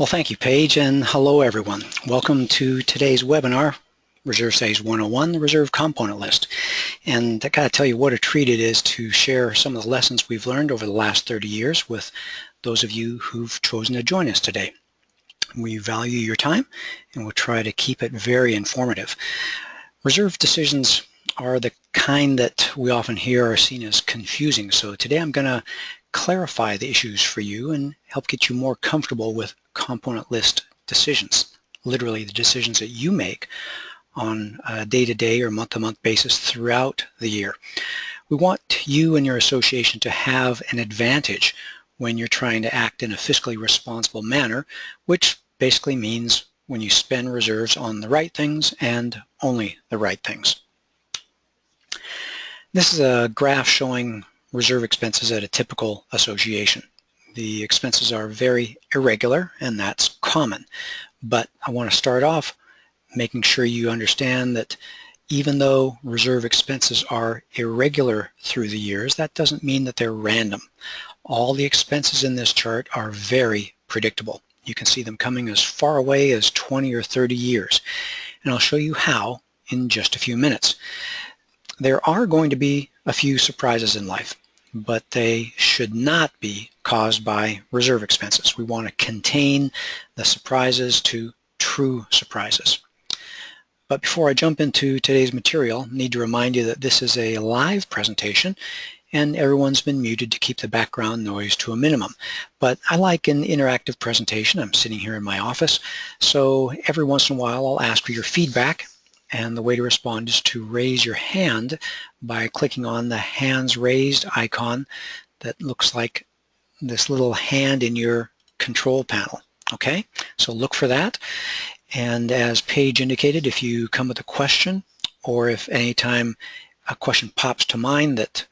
Well, thank you, Paige, and hello, everyone. Welcome to today's webinar, Reserve Studies 101, the Reserve Component List. And I got to tell you what a treat it is to share some of the lessons we've learned over the last 30 years with those of you who've chosen to join us today. We value your time, and we'll try to keep it very informative. Reserve decisions are the kind that we often hear are seen as confusing, so today I'm going to clarify the issues for you and help get you more comfortable with component list decisions, literally the decisions that you make on a day-to-day or month-to-month basis throughout the year. We want you and your association to have an advantage when you're trying to act in a fiscally responsible manner, which basically means when you spend reserves on the right things and only the right things. This is a graph showing reserve expenses at a typical association. The expenses are very irregular, and that's common. But I want to start off making sure you understand that even though reserve expenses are irregular through the years, that doesn't mean that they're random. All the expenses in this chart are very predictable. You can see them coming as far away as 20 or 30 years. And I'll show you how in just a few minutes. There are going to be a few surprises in life, but they should not be caused by reserve expenses. We want to contain the surprises to true surprises. But before I jump into today's material, I need to remind you that this is a live presentation and everyone's been muted to keep the background noise to a minimum. But I like an interactive presentation. I'm sitting here in my office, so every once in a while I'll ask for your feedback. And the way to respond is to raise your hand by clicking on the hands raised icon that looks like this little hand in your control panel. Okay, so look for that. And as Paige indicated, if you come with a question or if anytime a question pops to mind that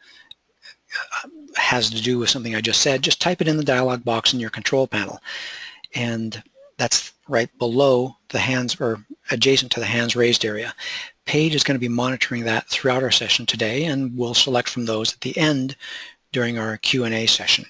has to do with something I just said, just type it in the dialog box in your control panel. And that's right below the hands or adjacent to the hands raised area. Paige is going to be monitoring that throughout our session today, and we'll select from those at the end during our Q&A session.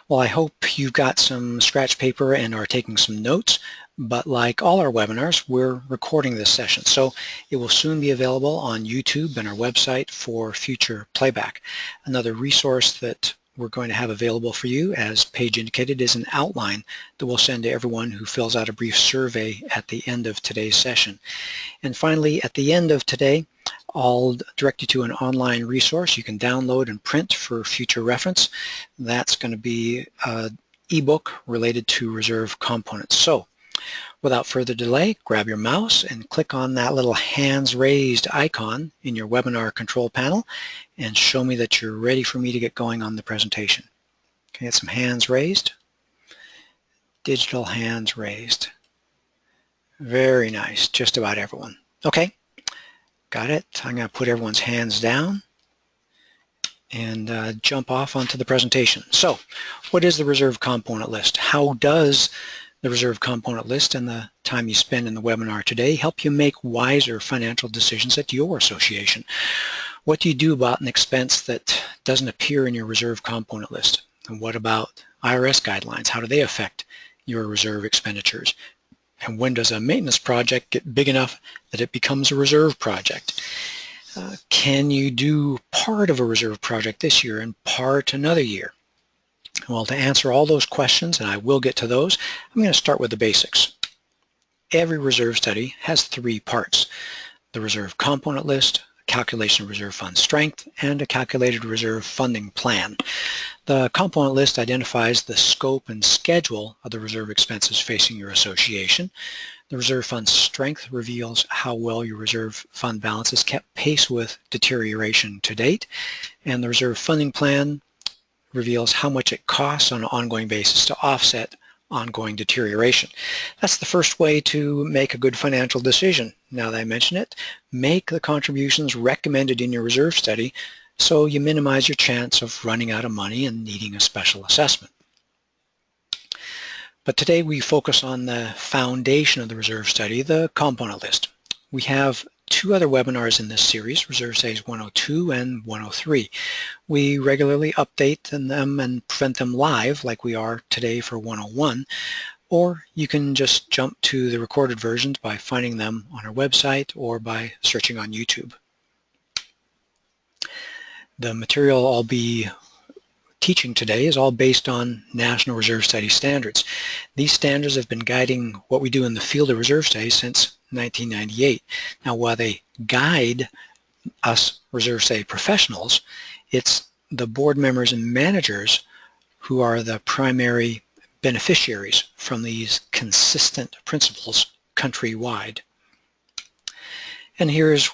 Well, I hope you've got some scratch paper and are taking some notes, but like all our webinars, we're recording this session, so it will soon be available on YouTube and our website for future playback. Another resource that we're going to have available for you, as Paige indicated, is an outline that we'll send to everyone who fills out a brief survey at the end of today's session. And finally, at the end of today, I'll direct you to an online resource you can download and print for future reference. That's going to be an ebook related to reserve components. So, without further delay, grab your mouse and click on that little hands raised icon in your webinar control panel and show me that you're ready for me to get going on the presentation. Can you get some hands raised? Digital hands raised. Very nice, just about everyone. Okay, got it. I'm going to put everyone's hands down and jump off onto the presentation. So, what is the reserve component list? How does the reserve component list and the time you spend in the webinar today help you make wiser financial decisions at your association? What do you do about an expense that doesn't appear in your reserve component list? And what about IRS guidelines? How do they affect your reserve expenditures? And when does a maintenance project get big enough that it becomes a reserve project? Can you do part of a reserve project this year and part another year? Well, to answer all those questions, and I will get to those, I'm going to start with the basics. Every reserve study has three parts: the reserve component list, a calculation of reserve fund strength, and a calculated reserve funding plan. The component list identifies the scope and schedule of the reserve expenses facing your association. The reserve fund strength reveals how well your reserve fund balance has kept pace with deterioration to date, and the reserve funding plan reveals how much it costs on an ongoing basis to offset ongoing deterioration. That's the first way to make a good financial decision. Now that I mention it, make the contributions recommended in your reserve study so you minimize your chance of running out of money and needing a special assessment. But today we focus on the foundation of the reserve study, the component list. We have two other webinars in this series, Reserve Studies 102 and 103. We regularly update them and present them live like we are today for 101, or you can just jump to the recorded versions by finding them on our website or by searching on YouTube. The material I'll be teaching today is all based on National Reserve Study standards. These standards have been guiding what we do in the field of reserve studies since 1998. Now, while they guide us reserve study professionals, it's the board members and managers who are the primary beneficiaries from these consistent principles countrywide. And here's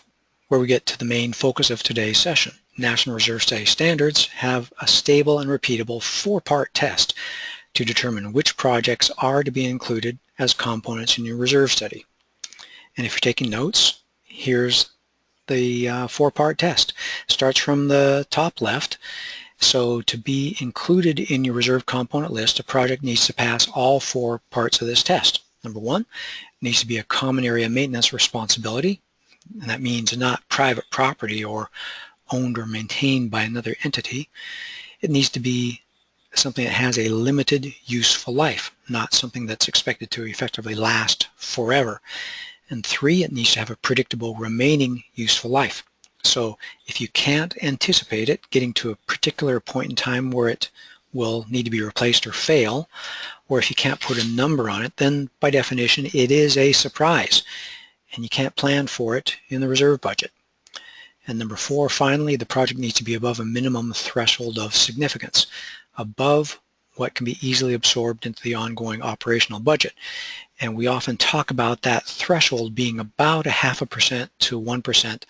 where we get to the main focus of today's session. National Reserve Study standards have a stable and repeatable four-part test to determine which projects are to be included as components in your reserve study. And if you're taking notes, here's the four-part test. Starts from the top left. So to be included in your reserve component list, a project needs to pass all four parts of this test. Number one, it needs to be a common area maintenance responsibility, and that means not private property or owned or maintained by another entity. It needs to be something that has a limited useful life, not something that's expected to effectively last forever. And three, it needs to have a predictable remaining useful life. So if you can't anticipate it getting to a particular point in time where it will need to be replaced or fail, or if you can't put a number on it, then by definition it is a surprise and you can't plan for it in the reserve budget. And number four, finally, the project needs to be above a minimum threshold of significance, above what can be easily absorbed into the ongoing operational budget. And we often talk about that threshold being about 0.5% to 1%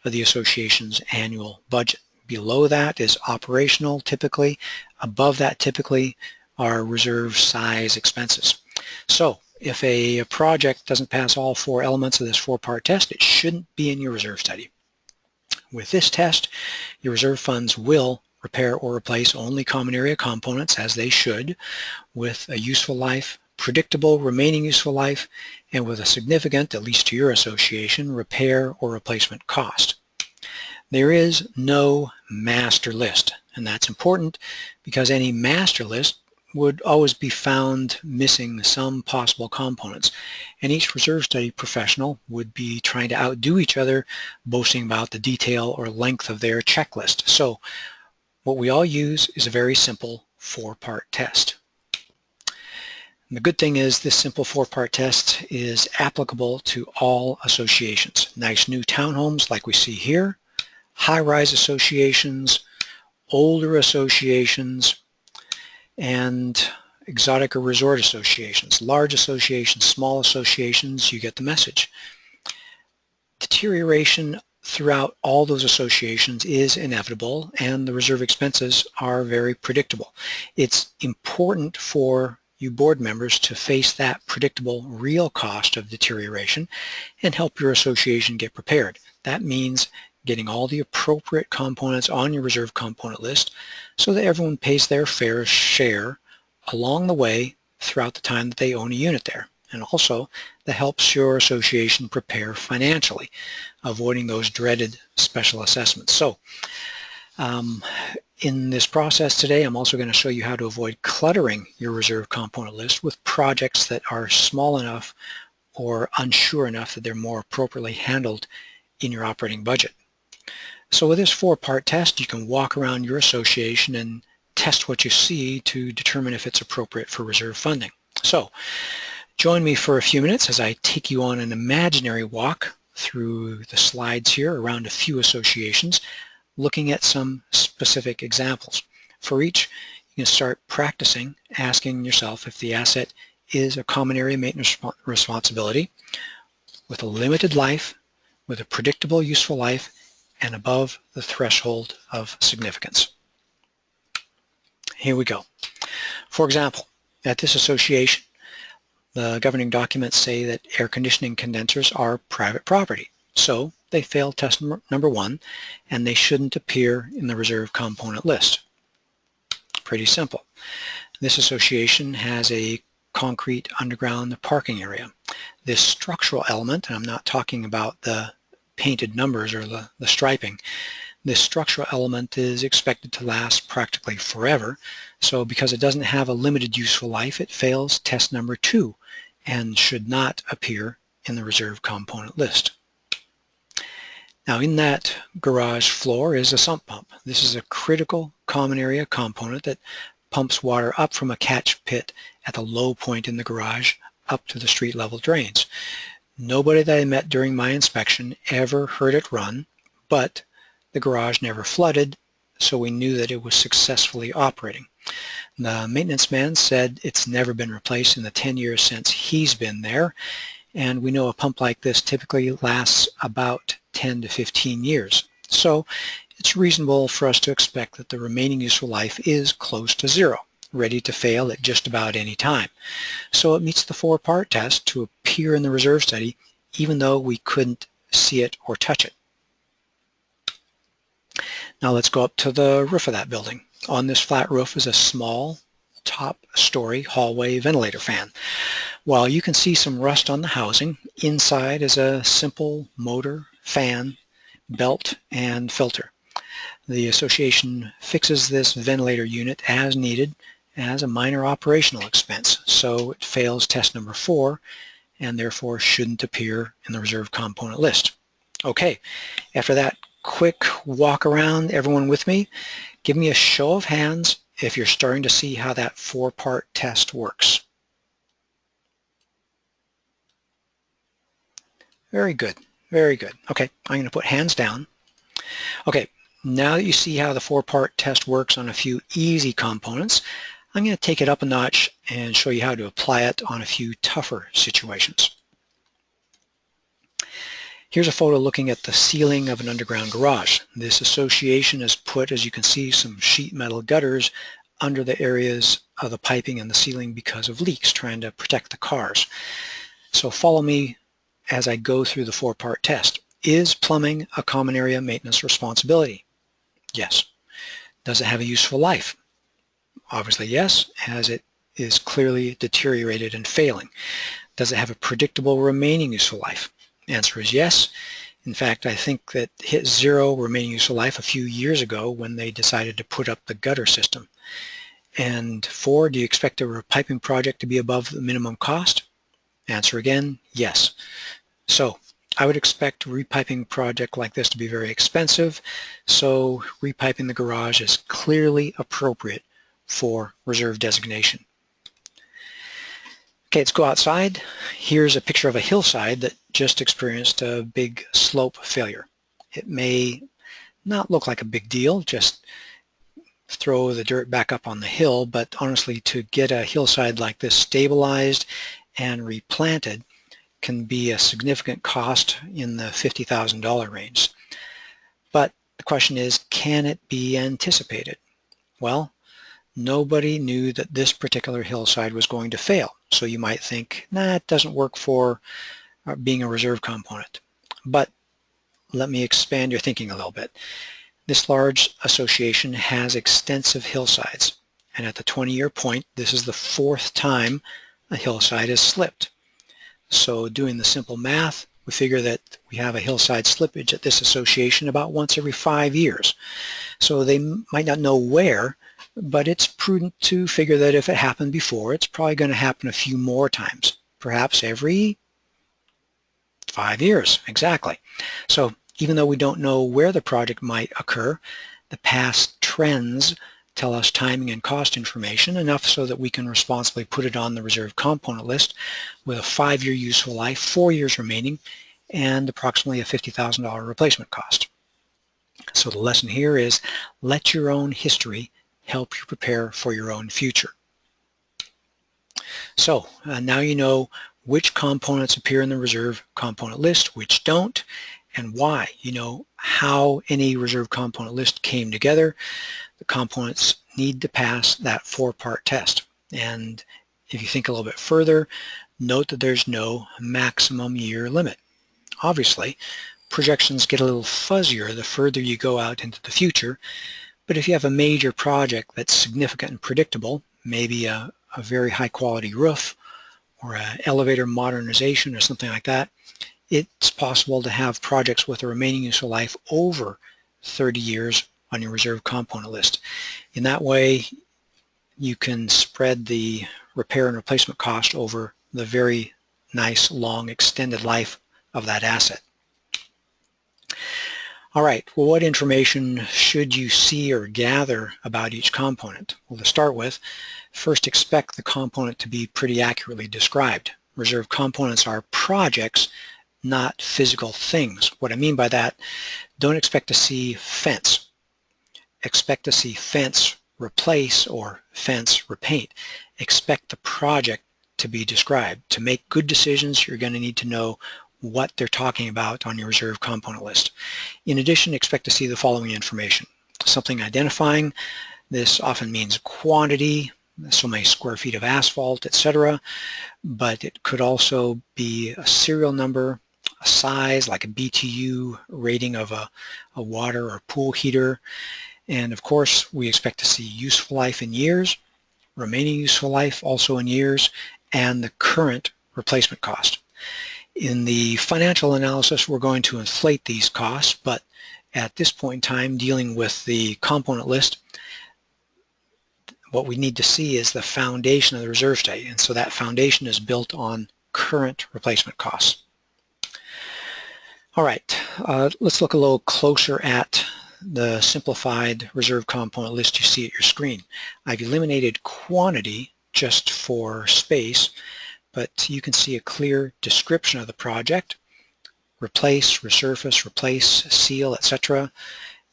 of the association's annual budget. Below that is operational typically. Above that typically are reserve size expenses. So if a project doesn't pass all four elements of this four-part test, it shouldn't be in your reserve study. With this test, your reserve funds will repair or replace only common area components, as they should, with a useful life, predictable remaining useful life, and with a significant, at least to your association, repair or replacement cost. There is no master list, and that's important because any master list would always be found missing some possible components, and each reserve study professional would be trying to outdo each other, boasting about the detail or length of their checklist. So what we all use is a very simple four-part test. And the good thing is this simple four-part test is applicable to all associations. Nice new townhomes like we see here, high-rise associations, older associations, and exotic or resort associations. Large associations, small associations, you get the message. Deterioration throughout all those associations is inevitable, and the reserve expenses are very predictable. It's important for you board members to face that predictable real cost of deterioration and help your association get prepared. That means getting all the appropriate components on your reserve component list so that everyone pays their fair share along the way throughout the time that they own a unit there. And also that helps your association prepare financially, avoiding those dreaded special assessments. So in this process today, I'm also going to show you how to avoid cluttering your reserve component list with projects that are small enough or unsure enough that they're more appropriately handled in your operating budget. So with this four-part test, you can walk around your association and test what you see to determine if it's appropriate for reserve funding. So join me for a few minutes as I take you on an imaginary walk through the slides here around a few associations, looking at some specific examples. For each, you can start practicing asking yourself if the asset is a common area maintenance responsibility with a limited life, with a predictable useful life, and above the threshold of significance. Here we go. For example, at this association, the governing documents say that air conditioning condensers are private property. So they fail test number one, and they shouldn't appear in the reserve component list. Pretty simple. This association has a concrete underground parking area. This structural element, and I'm not talking about the painted numbers or the striping. This structural element is expected to last practically forever, so because it doesn't have a limited useful life, it fails test number 2 and should not appear in the reserve component list. Now in that garage floor is a sump pump. This is a critical common area component that pumps water up from a catch pit at the low point in the garage up to the street level drains. Nobody that I met during my inspection ever heard it run, but the garage never flooded, so we knew that it was successfully operating. The maintenance man said it's never been replaced in the 10 years since he's been there, and we know a pump like this typically lasts about 10 to 15 years. So it's reasonable for us to expect that the remaining useful life is close to zero, ready to fail at just about any time. So it meets the 4-part test to appear in the reserve study even though we couldn't see it or touch it. Now let's go up to the roof of that building. On this flat roof is a small top-story hallway ventilator fan. While you can see some rust on the housing, inside is a simple motor, fan, belt, and filter. The association fixes this ventilator unit as needed as a minor operational expense, so it fails test number 4 and therefore shouldn't appear in the reserve component list. Okay, after that quick walk around, everyone with me, give me a show of hands if you're starting to see how that 4-part test works. Very good, very good. Okay, I'm going to put hands down. Okay, now that you see how the 4-part test works on a few easy components, I'm going to take it up a notch and show you how to apply it on a few tougher situations. Here's a photo looking at the ceiling of an underground garage. This association has put, as you can see, some sheet metal gutters under the areas of the piping and the ceiling because of leaks, trying to protect the cars. So follow me as I go through the 4-part test. Is plumbing a common area maintenance responsibility? Yes. Does it have a useful life? Obviously yes, as it is clearly deteriorated and failing. Does it have a predictable remaining useful life? The answer is yes. In fact, I think that hit 0 remaining useful life a few years ago when they decided to put up the gutter system. And 4, do you expect a repiping project to be above the minimum cost? Answer again, yes. So I would expect a repiping project like this to be very expensive, so repiping the garage is clearly appropriate for reserve designation. Okay, let's go outside. Here's a picture of a hillside that just experienced a big slope failure. It may not look like a big deal, just throw the dirt back up on the hill, but honestly, to get a hillside like this stabilized and replanted can be a significant cost in the $50,000 range. But the question is, can it be anticipated? Well, nobody knew that this particular hillside was going to fail. So you might think, nah, it doesn't work for being a reserve component. But let me expand your thinking a little bit. This large association has extensive hillsides. And at the 20-year point, this is the 4th time a hillside has slipped. So doing the simple math, we figure that we have a hillside slippage at this association about once every 5 years. So they might not know where, but it's prudent to figure that if it happened before, it's probably going to happen a few more times, perhaps every 5 years, exactly. So even though we don't know where the project might occur, the past trends tell us timing and cost information enough so that we can responsibly put it on the reserve component list with a 5-year useful life, 4 years remaining, and approximately a $50,000 replacement cost. So the lesson here is let your own history help you prepare for your own future. So now you know which components appear in the reserve component list, which don't, and why. You know how any reserve component list came together. The components need to pass that 4-part test. And if you think a little bit further, note that there's no maximum year limit. Obviously, projections get a little fuzzier the further you go out into the future, but if you have a major project that's significant and predictable, maybe a very high quality roof or an elevator modernization or something like that, it's possible to have projects with a remaining useful life over 30 years on your reserve component list. In that way, you can spread the repair and replacement cost over the very nice, long, extended life of that asset. All right, well, what information should you see or gather about each component? Well, to start with, first expect the component to be pretty accurately described. Reserve components are projects, not physical things. What I mean by that, don't expect to see fence. Expect to see fence replace or fence repaint. Expect the project to be described. To make good decisions, you're going to need to know what they're talking about on your reserve component list. In addition, expect to see the following information. Something identifying. This often means quantity, so many square feet of asphalt, etc. But it could also be a serial number, a size like a BTU rating of a water or pool heater. And of course, we expect to see useful life in years, remaining useful life also in years, and the current replacement cost. In the financial analysis, we're going to inflate these costs, but at this point in time, dealing with the component list, what we need to see is the foundation of the reserve study, and so that foundation is built on current replacement costs. All right, let's look a little closer at the simplified reserve component list you see at your screen. I've eliminated quantity just for space, but you can see a clear description of the project: replace, resurface, replace, seal, etc.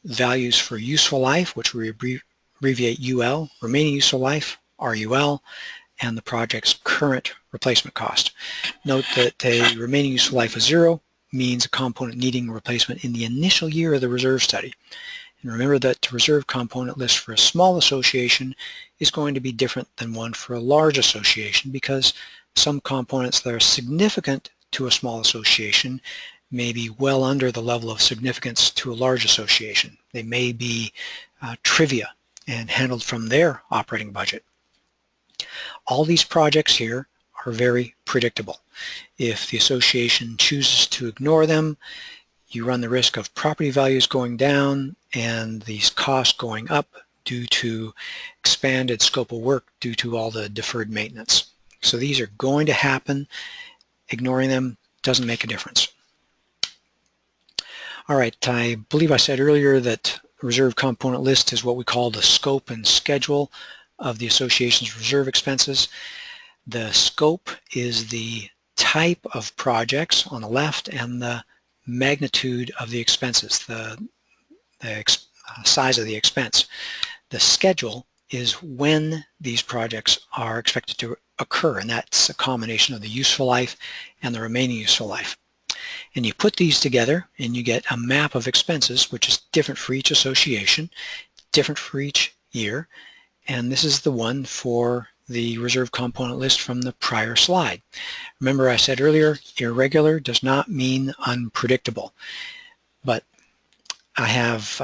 Values for useful life, which we abbreviate UL, remaining useful life, RUL, and the project's current replacement cost. Note that a remaining useful life of 0 means a component needing replacement in the initial year of the reserve study. And remember that the reserve component list for a small association is going to be different than one for a large association, because some components that are significant to a small association may be well under the level of significance to a large association. They may be trivia and handled from their operating budget. All these projects here are very predictable. If the association chooses to ignore them, you run the risk of property values going down and these costs going up due to expanded scope of work due to all the deferred maintenance. So these are going to happen. Ignoring them doesn't make a difference. All right, I believe I said earlier that reserve component list is what we call the scope and schedule of the association's reserve expenses. The scope is the type of projects on the left and the magnitude of the expenses, the size of the expense. The schedule is when these projects are expected to occur, and that's a combination of the useful life and the remaining useful life. And you put these together and you get a map of expenses, which is different for each association, different for each year, and this is the one for the reserve component list from the prior slide. Remember, I said earlier, irregular does not mean unpredictable, but I have,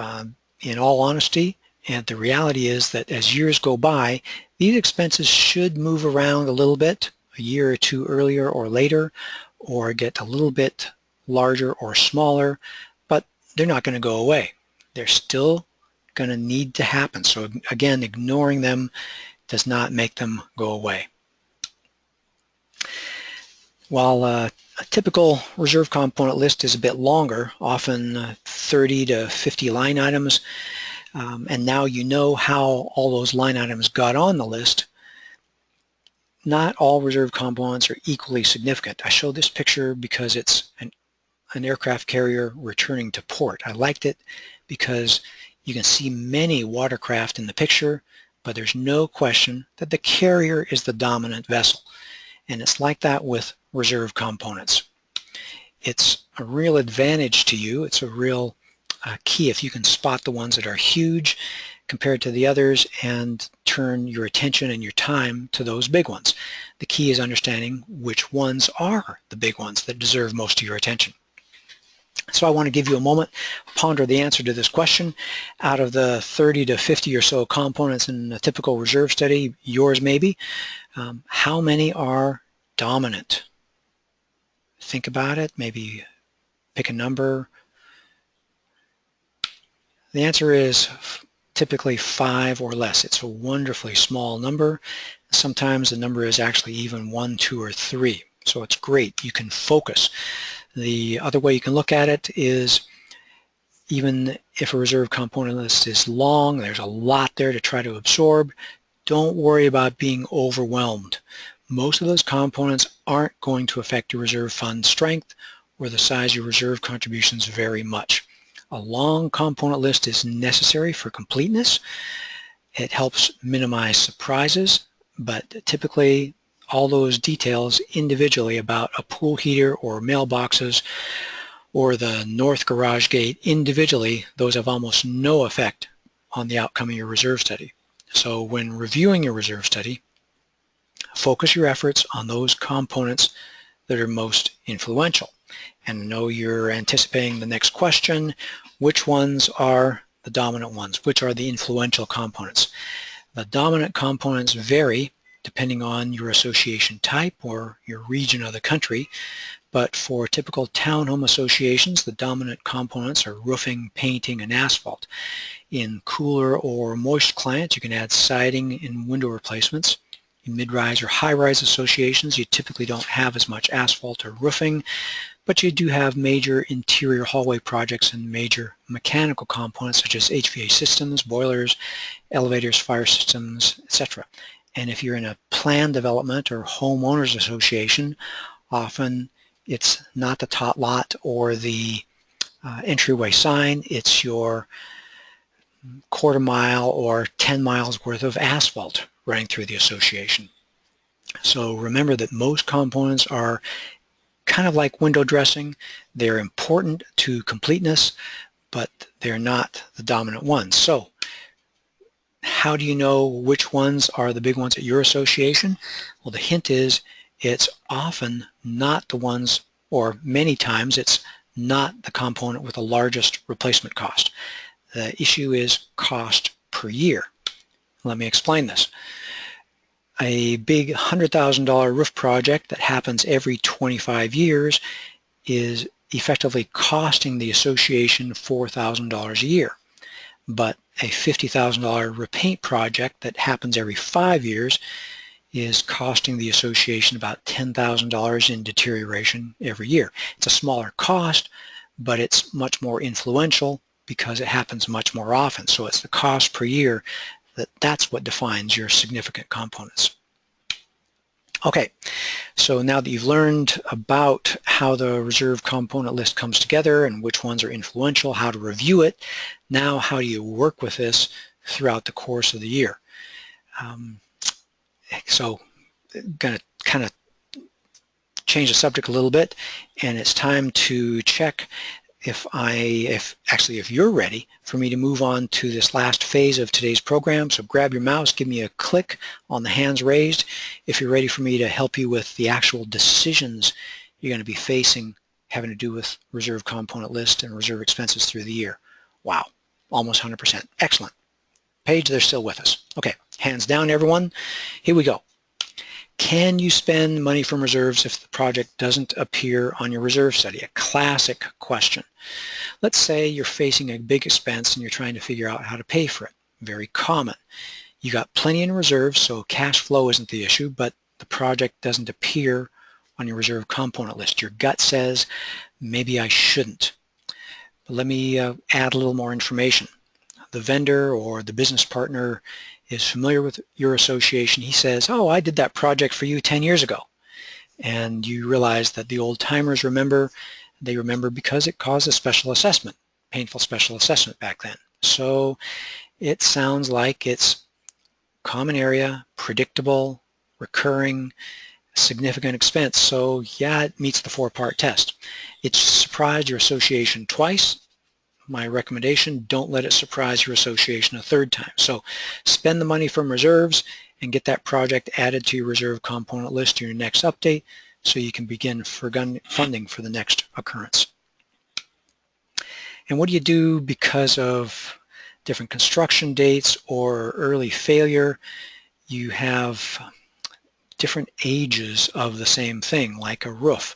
in all honesty, and the reality is that as years go by, these expenses should move around a little bit, a year or two earlier or later, or get a little bit larger or smaller, but they're not going to go away. They're still going to need to happen. So again, ignoring them does not make them go away. While a typical reserve component list is a bit longer, often 30 to 50 line items, and now you know how all those line items got on the list, not all reserve components are equally significant. I show this picture because it's an aircraft carrier returning to port. I liked it because you can see many watercraft in the picture, but there's no question that the carrier is the dominant vessel. And it's like that with reserve components. It's a real advantage to you. It's a real key if you can spot the ones that are huge compared to the others and turn your attention and your time to those big ones. The key is understanding which ones are the big ones that deserve most of your attention. So I want to give you a moment, ponder the answer to this question. Out of the 30 to 50 or so components in a typical reserve study, yours maybe, how many are dominant? Think about it, maybe pick a number. The answer is typically 5 or less. It's a wonderfully small number. Sometimes the number is actually even 1, 2, or 3. So it's great. You can focus. The other way you can look at it is even if a reserve component list is long, there's a lot there to try to absorb, don't worry about being overwhelmed. Most of those components aren't going to affect your reserve fund strength or the size of your reserve contributions very much. A long component list is necessary for completeness. It helps minimize surprises, but typically all those details individually about a pool heater or mailboxes or the north garage gate individually, those have almost no effect on the outcome of your reserve study. So when reviewing your reserve study, focus your efforts on those components that are most influential. And I know you're anticipating the next question, which ones are the dominant ones? Which are the influential components? The dominant components vary depending on your association type or your region of the country, but for typical townhome associations, the dominant components are roofing, painting, and asphalt. In cooler or moist climates, you can add siding and window replacements. In mid-rise or high-rise associations, you typically don't have as much asphalt or roofing, but you do have major interior hallway projects and major mechanical components such as HVAC systems, boilers, elevators, fire systems, etc. And if you're in a planned development or homeowners association, often it's not the tot lot or the entryway sign, it's your quarter mile or 10 miles worth of asphalt running through the association. So remember that most components are kind of like window dressing. They're important to completeness, but they're not the dominant ones. So how do you know which ones are the big ones at your association? Well, the hint is it's often not the ones, or many times it's not the component with the largest replacement cost. The issue is cost per year. Let me explain this. A big $100,000 roof project that happens every 25 years is effectively costing the association $4,000 a year. But a $50,000 repaint project that happens every 5 years is costing the association about $10,000 in deterioration every year. It's a smaller cost, but it's much more influential because it happens much more often. So it's the cost per year that's what defines your significant components. Okay, so now that you've learned about how the reserve component list comes together and which ones are influential, how to review it, now how do you work with this throughout the course of the year? So I'm going to kind of change the subject a little bit, and it's time to check if you're ready for me to move on to this last phase of today's program. So grab your mouse, give me a click on the hands raised if you're ready for me to help you with the actual decisions you're going to be facing having to do with reserve component list and reserve expenses through the year. Wow, almost 100%. Excellent. Paige, they're still with us. Okay, hands down everyone. Here we go. Can you spend money from reserves if the project doesn't appear on your reserve study? A classic question. Let's say you're facing a big expense and you're trying to figure out how to pay for it. Very common. You got plenty in reserve, so cash flow isn't the issue, but the project doesn't appear on your reserve component list. Your gut says, maybe I shouldn't. But let me add a little more information. The vendor or the business partner is familiar with your association. He says, oh, I did that project for you 10 years ago. And you realize that the old timers remember. They remember because it caused a special assessment, painful special assessment back then. So it sounds like it's common area, predictable, recurring, significant expense. So yeah, it meets the 4-part test. It surprised your association twice. My recommendation, don't let it surprise your association a third time. So spend the money from reserves and get that project added to your reserve component list to your next update so you can begin funding for the next occurrence. And what do you do because of different construction dates or early failure? You have different ages of the same thing, like a roof.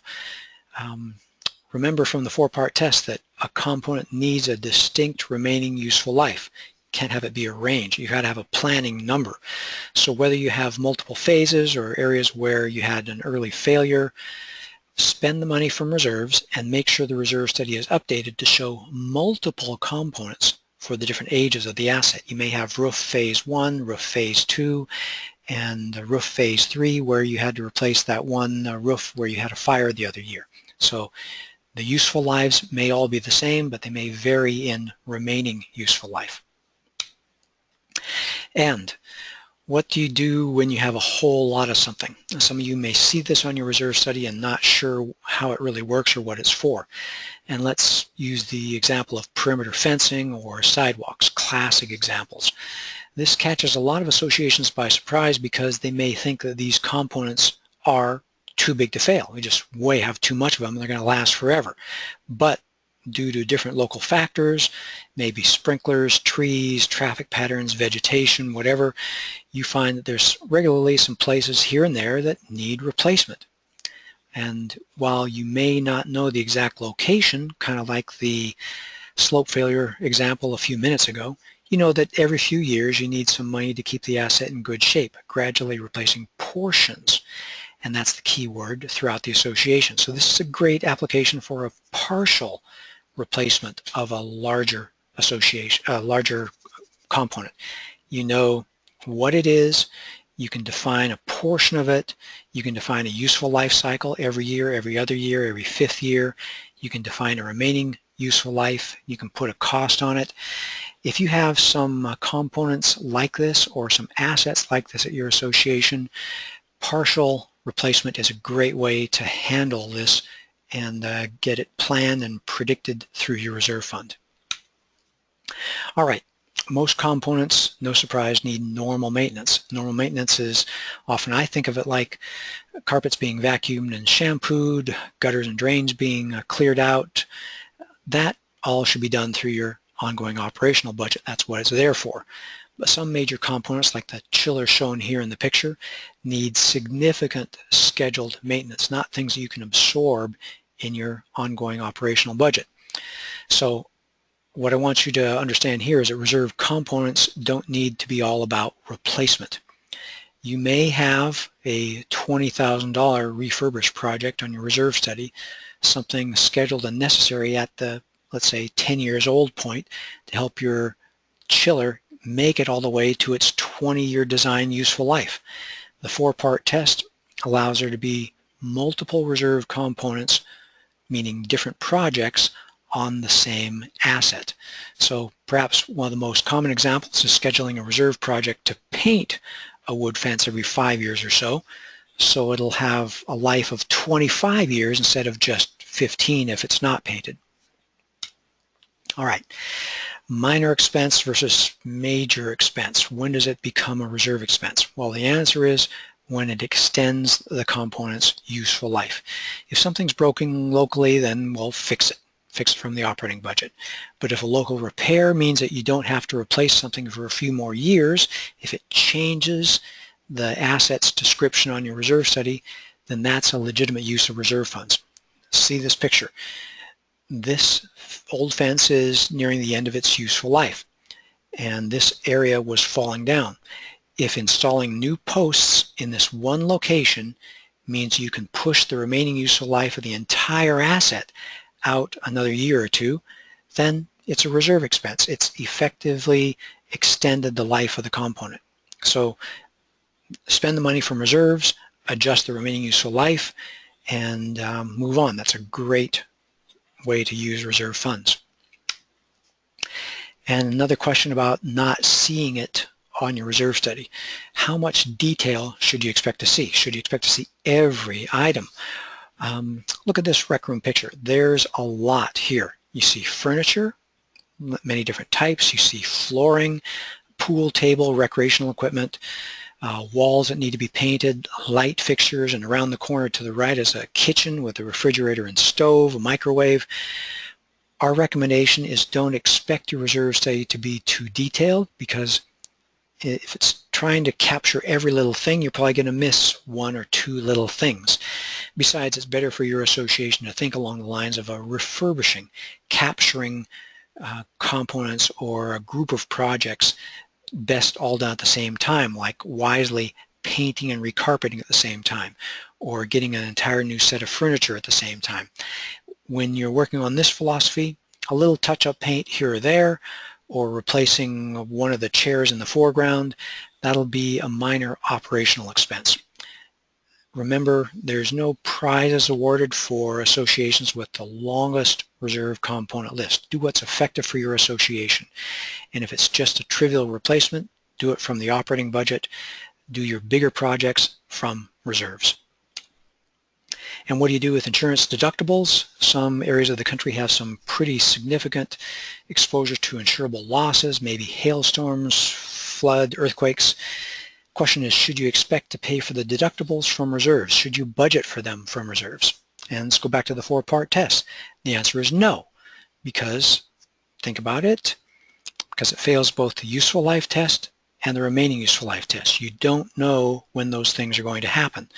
Remember from the four-part test that a component needs a distinct remaining useful life. You can't have it be a range. You've got to have a planning number. So whether you have multiple phases or areas where you had an early failure, spend the money from reserves and make sure the reserve study is updated to show multiple components for the different ages of the asset. You may have roof phase 1, roof phase 2, and roof phase 3 where you had to replace that one roof where you had a fire the other year. So the useful lives may all be the same, but they may vary in remaining useful life. And what do you do when you have a whole lot of something? Some of you may see this on your reserve study and not sure how it really works or what it's for. And let's use the example of perimeter fencing or sidewalks, classic examples. This catches a lot of associations by surprise because they may think that these components are too big to fail. We just have too much of them and they're going to last forever. But due to different local factors, maybe sprinklers, trees, traffic patterns, vegetation, whatever, you find that there's regularly some places here and there that need replacement. And while you may not know the exact location, kind of like the slope failure example a few minutes ago, you know that every few years you need some money to keep the asset in good shape, gradually replacing portions. And that's the key word throughout the association. So this is a great application for a partial replacement of a larger association, a larger component. You know what it is, you can define a portion of it, you can define a useful life cycle every year, every other year, every fifth year, you can define a remaining useful life, you can put a cost on it. If you have some components like this or some assets like this at your association, partial replacement is a great way to handle this and get it planned and predicted through your reserve fund. All right, most components, no surprise, need normal maintenance. Normal maintenance is often, I think of it like carpets being vacuumed and shampooed, gutters and drains being cleared out. That all should be done through your ongoing operational budget. That's what it's there for. But some major components, like the chiller shown here in the picture, need significant scheduled maintenance, not things that you can absorb in your ongoing operational budget. So what I want you to understand here is that reserve components don't need to be all about replacement. You may have a $20,000 refurbished project on your reserve study, something scheduled and necessary at the, let's say, 10 years old point to help your chiller make it all the way to its 20-year design useful life. The four-part test allows there to be multiple reserve components, meaning different projects on the same asset. So perhaps one of the most common examples is scheduling a reserve project to paint a wood fence every 5 years or so it'll have a life of 25 years instead of just 15 if it's not painted. All right. Minor expense versus major expense. When does it become a reserve expense? Well, the answer is when it extends the component's useful life. If something's broken locally, then we'll fix it. Fix it from the operating budget. But if a local repair means that you don't have to replace something for a few more years, if it changes the asset's description on your reserve study, then that's a legitimate use of reserve funds. See this picture. This old fence is nearing the end of its useful life, and this area was falling down. If installing new posts in this one location means you can push the remaining useful life of the entire asset out another year or two, then it's a reserve expense. It's effectively extended the life of the component. So spend the money from reserves, adjust the remaining useful life, and move on. That's a great way to use reserve funds. And another question about not seeing it on your reserve study. How much detail should you expect to see? Should you expect to see every item? Look at this rec room picture. There's a lot here. You see furniture, many different types. You see flooring, pool table, recreational equipment, walls that need to be painted, light fixtures, and around the corner to the right is a kitchen with a refrigerator and stove, a microwave. Our recommendation is don't expect your reserve study to be too detailed, because if it's trying to capture every little thing, you're probably going to miss one or two little things. Besides, it's better for your association to think along the lines of a refurbishing, capturing components or a group of projects best all done at the same time, like wisely painting and recarpeting at the same time, or getting an entire new set of furniture at the same time. When you're working on this philosophy, a little touch-up paint here or there, or replacing one of the chairs in the foreground, that'll be a minor operational expense. Remember, there's no prizes awarded for associations with the longest reserve component list. Do what's effective for your association. And if it's just a trivial replacement, do it from the operating budget. Do your bigger projects from reserves. And what do you do with insurance deductibles? Some areas of the country have some pretty significant exposure to insurable losses, maybe hailstorms, flood, earthquakes. Question is, should you expect to pay for the deductibles from reserves? Should you budget for them from reserves? And let's go back to the four-part test. The answer is no, because, think about it, because it fails both the useful life test and the remaining useful life test. You don't know when those things are going to happen.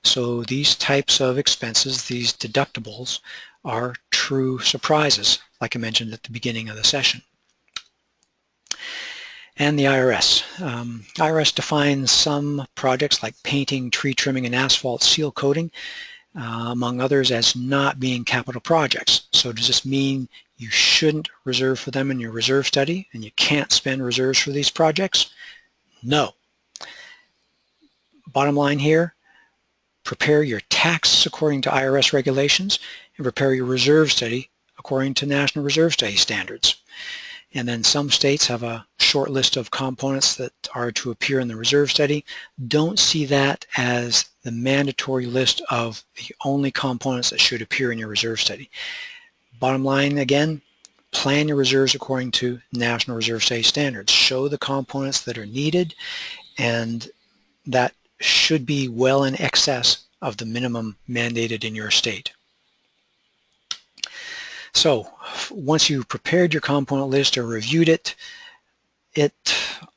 So these types of expenses, these deductibles, are true surprises, like I mentioned at the beginning of the session. And the IRS. IRS defines some projects like painting, tree trimming, and asphalt seal coating, among others, as not being capital projects. So does this mean you shouldn't reserve for them in your reserve study and you can't spend reserves for these projects? No. Bottom line here, prepare your tax according to IRS regulations and prepare your reserve study according to National Reserve Study standards. And then some states have a short list of components that are to appear in the reserve study. Don't see that as the mandatory list of the only components that should appear in your reserve study. Bottom line, again, plan your reserves according to National Reserve Study standards. Show the components that are needed, and that should be well in excess of the minimum mandated in your state. So once you've prepared your component list or reviewed it, it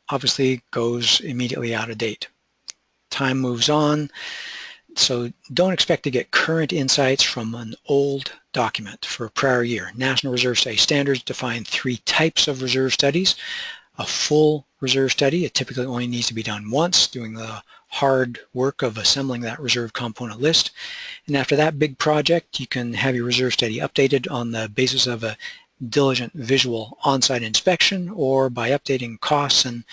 obviously goes immediately out of date. Time moves on, so don't expect to get current insights from an old document for a prior year. National Reserve Study standards define 3 types of reserve studies. A full reserve study, it typically only needs to be done once, doing the hard work of assembling that reserve component list. And after that big project, you can have your reserve study updated on the basis of a diligent visual on-site inspection, or by updating costs and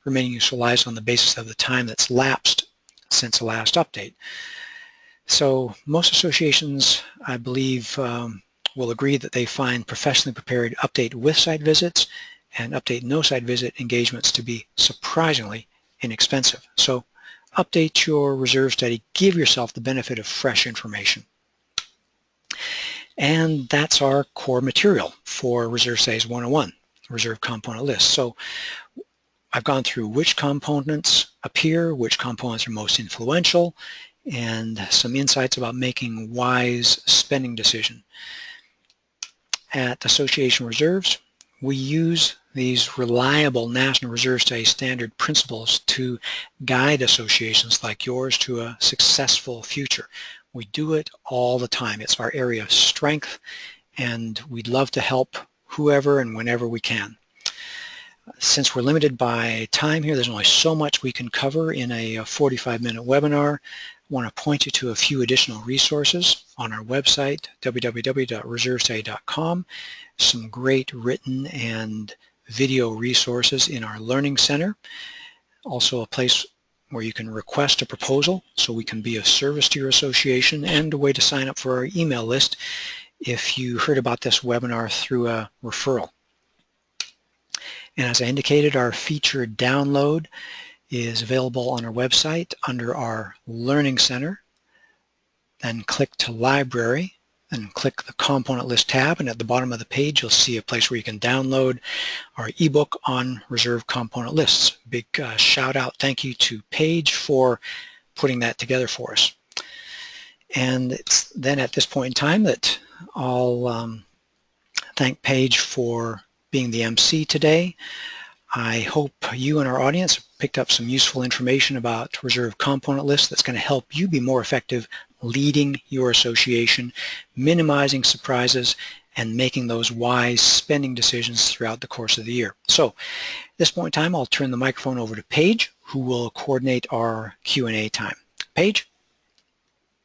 remaining useful lives on the basis of the time that's lapsed since the last update. So most associations, I believe, will agree that they find professionally prepared update with site visits and update no site visit engagements to be surprisingly inexpensive. So update your reserve study, give yourself the benefit of fresh information. And that's our core material for Reserve Studies 101, Reserve Component List. So I've gone through which components appear, which components are most influential, and some insights about making wise spending decisions. At Association Reserves, we use these reliable National Reserve Study standard principles to guide associations like yours to a successful future. We do it all the time. It's our area of strength, and we'd love to help whoever and whenever we can. Since we're limited by time here, there's only so much we can cover in a 45-minute webinar. I want to point you to a few additional resources on our website, www.reservestudy.com. Some great written and video resources in our Learning Center. Also a place where you can request a proposal so we can be of service to your association, and a way to sign up for our email list if you heard about this webinar through a referral. And as I indicated, our featured download is available on our website under our Learning Center. Then click to Library and click the Component List tab, and at the bottom of the page you'll see a place where you can download our ebook on reserve component lists. Big shout out, thank you to Paige for putting that together for us. And it's then at this point in time that I'll thank Paige for being the MC today. I hope you and our audience picked up some useful information about reserve component lists that's going to help you be more effective leading your association, minimizing surprises, and making those wise spending decisions throughout the course of the year. So at this point in time, I'll turn the microphone over to Paige, who will coordinate our Q&A time. Paige?